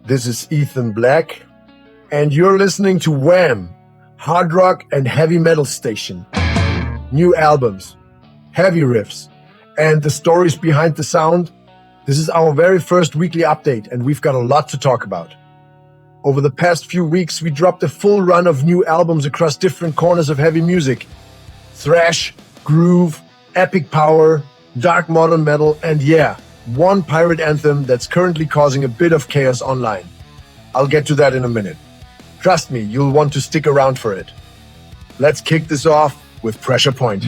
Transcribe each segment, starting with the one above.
This is Ethan Black, and you're listening to W.A.M, Hard Rock and Heavy Metal Station. New albums, heavy riffs, and the stories behind the sound. This is our very first weekly update, and we've got a lot to talk about. Over the past few weeks, we dropped a full run of new albums across different corners of heavy music. Thrash, groove, epic power, dark modern metal, and one pirate anthem that's currently causing a bit of chaos online. I'll get to that in a minute. Trust me, you'll want to stick around for it. Let's kick this off with Pressure Point.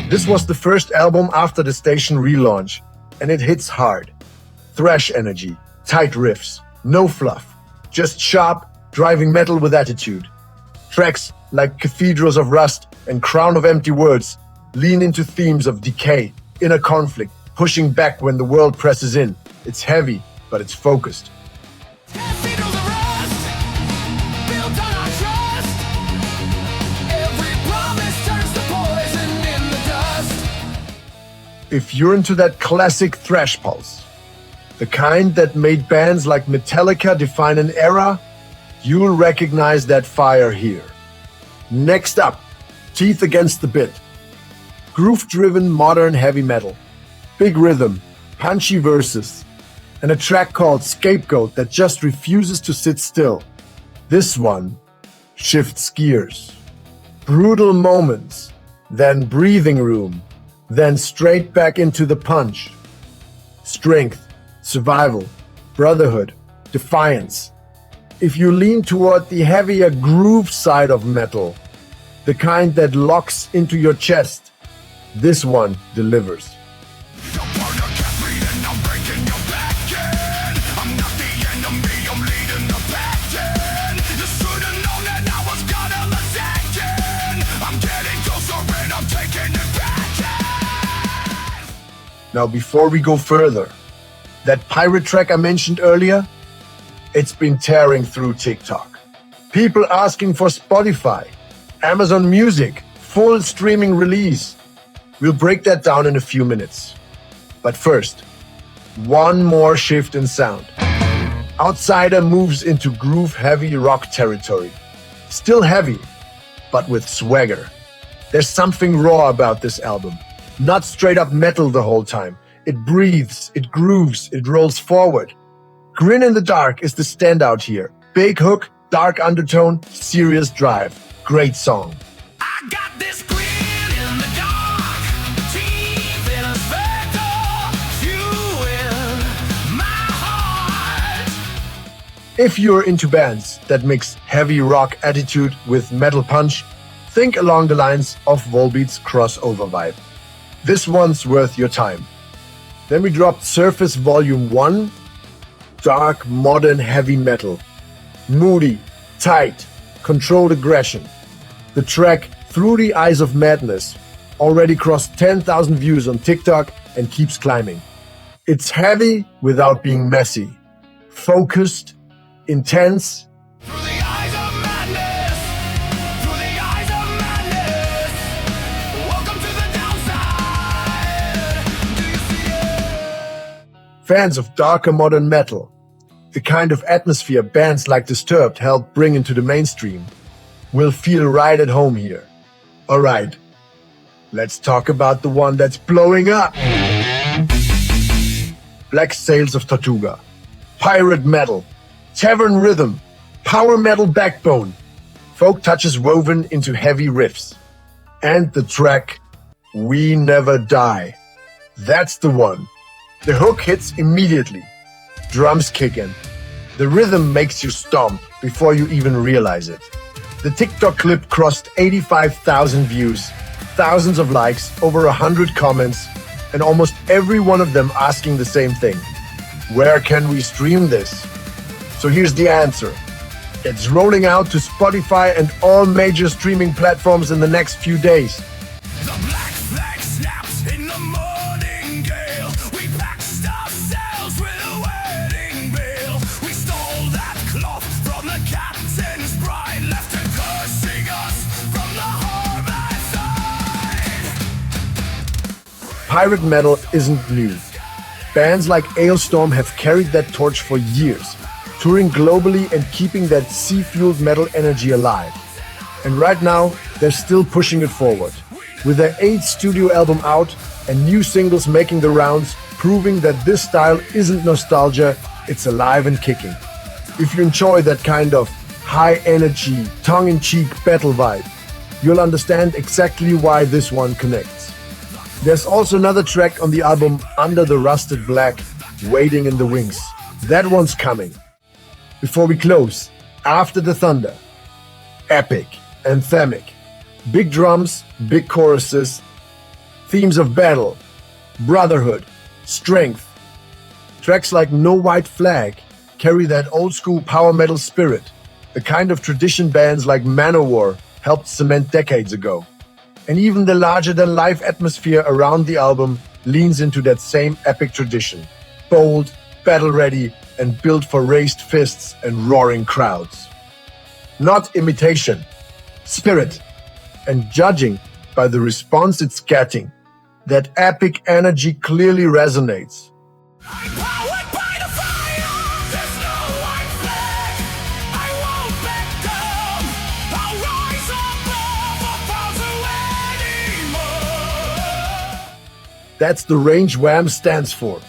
This was the first album after the station relaunch, and it hits hard. Thrash energy, tight riffs, no fluff, just sharp, driving metal with attitude. Tracks like Cathedrals of Rust and Crown of Empty Words lean into themes of decay, inner conflict, pushing back when the world presses in. It's heavy, but it's focused. If you're into that classic thrash pulse, the kind that made bands like Metallica define an era, you'll recognize that fire here. Next up, Teeth Against the Bit. Groove-driven modern heavy metal. Big rhythm, punchy verses, and a track called Scapegoat that just refuses to sit still. This one shifts gears. Brutal moments, then breathing room, then straight back into the punch. Strength, survival, brotherhood, defiance. If you lean toward the heavier groove side of metal, the kind that locks into your chest, this one delivers. Now, before we go further, that pirate track I mentioned earlier, it's been tearing through TikTok. People asking for Spotify, Amazon Music, full streaming release. We'll break that down in a few minutes. But first, one more shift in sound. Outsider moves into groove-heavy rock territory. Still heavy, but with swagger. There's something raw about this album. Not straight-up metal the whole time. It breathes, it grooves, it rolls forward. Grin in the Dark is the standout here. Big hook, dark undertone, serious drive. Great song. I got this grin in the dark, teeth in a spectre, fuel my heart. If you're into bands that mix heavy rock attitude with metal punch, think along the lines of Volbeat's crossover vibe. This one's worth your time. Then we dropped Surface Volume 1, dark modern heavy metal. Moody, tight, controlled aggression. The track Through the Eyes of Madness already crossed 10,000 views on TikTok and keeps climbing. It's heavy without being messy. Focused, intense. Fans of darker modern metal, the kind of atmosphere bands like Disturbed helped bring into the mainstream, will feel right at home here. Alright, let's talk about the one that's blowing up. Black Sails of Tortuga, pirate metal, tavern rhythm, power metal backbone, folk touches woven into heavy riffs. And the track We Never Die. That's the one. The hook hits immediately. Drums kick in. The rhythm makes you stomp before you even realize it. The TikTok clip crossed 85,000 views, thousands of likes, over 100 comments, and almost every one of them asking the same thing. Where can we stream this? So here's the answer. It's rolling out to Spotify and all major streaming platforms in the next few days. The black flag snaps in the morning gale. We packed ourselves with a wedding veil. We stole that cloth from the captain's bride, left her cursing us from the harbor side. Pirate metal isn't new. Bands like Ailstorm have carried that torch for years. touring globally and keeping that sea-fueled metal energy alive. And right now, they're still pushing it forward, with their 8th studio album out and new singles making the rounds, proving that this style isn't nostalgia, it's alive and kicking. If you enjoy that kind of high-energy, tongue-in-cheek battle vibe, you'll understand exactly why this one connects. There's also another track on the album, Under the Rusted Black, Waiting in the Wings. That one's coming. Before we close, After the Thunder. Epic, anthemic, big drums, big choruses, themes of battle, brotherhood, strength. Tracks like No White Flag carry that old school power metal spirit, the kind of tradition bands like Manowar helped cement decades ago. And even the larger-than-life atmosphere around the album leans into that same epic tradition. Bold, battle-ready, and built for raised fists and roaring crowds. Not imitation, spirit. And judging by the response it's getting, that epic energy clearly resonates. I'm powered by the fire. There's no white flag. I won't back down. I'll rise above 1,000 anymore. That's the range W.A.M stands for.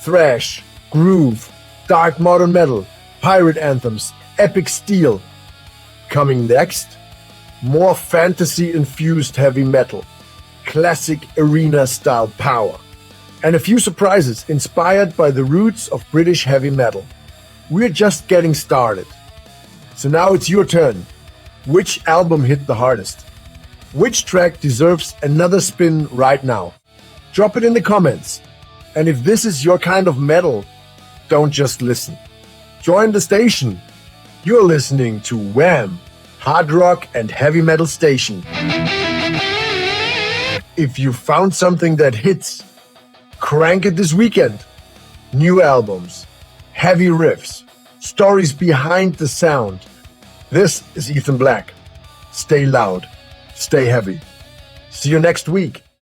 Thrash, groove, dark modern metal, pirate anthems, epic steel. Coming next, more fantasy-infused heavy metal, classic arena-style power, and a few surprises inspired by the roots of British heavy metal. We're just getting started. So now it's your turn. Which album hit the hardest? Which track deserves another spin right now? Drop it in the comments. And if this is your kind of metal, don't just listen. Join the station. You're listening to W.A.M, Hard Rock and Heavy Metal Station. If you found something that hits, crank it this weekend. New albums, heavy riffs, stories behind the sound. This is Ethan Black. Stay loud, stay heavy. See you next week.